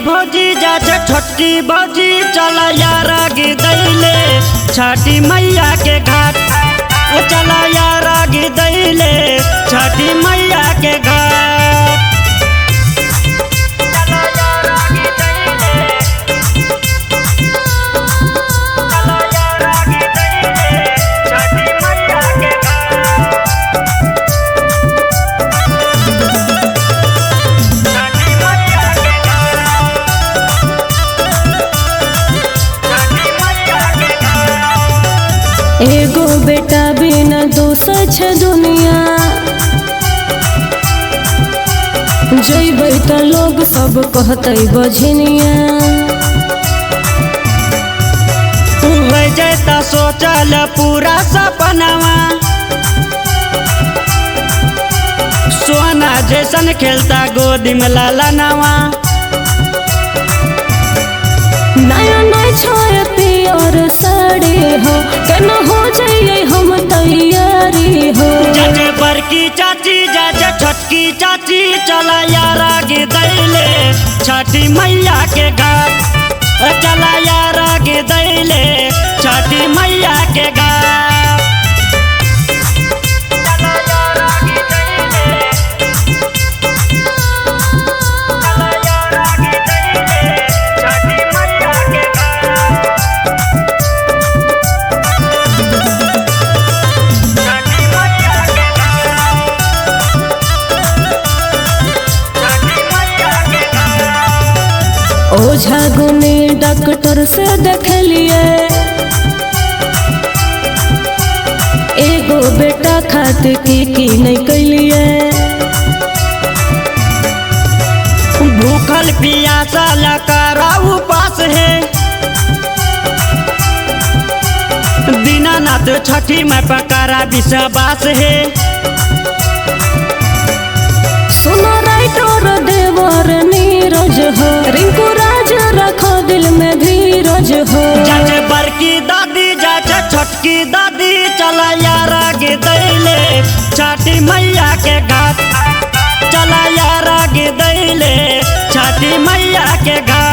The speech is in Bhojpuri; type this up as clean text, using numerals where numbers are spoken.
भौजी जाचे छोटकी भौजी चला यार आगे दैले छठी मैया के घाट। चला यार आगे दैले छठी मैया के घाट। एगो बेटा बिना दोसर छ दुनिया, जइबै त लोग सब कहतै बझनिया। हो जैता सोचल पूरा सपनावा, सोना जैसन खेलता गोदी में लाला नवा। नया नया छोए पियर साड़ी हो, केना हो जाइए हम तैयारी हो। जाचे बड़की चाची जाचे छोटकी चाची चला यार आगे दैले छठी मैया के घाट। चला यार आगे दैले छठी मैया के घाट। ओझा गुनी डॉक्टर से देखलिए, एगो बेटा खातिर की नहीं कैलिए। भूखल पियासा लकारा उपास है, दीनानाथ छठी में पकारा विश्वास है। सुनो राइटर देवर नीरज हो, रिंकू राज रखो दिल में धीरज हो। जाचे बड़की दादी जाचे छोटकी दादी चला यार आगे दैले छठी मैया के घाट। चला यार आगे दैले छठी मैया के घाट।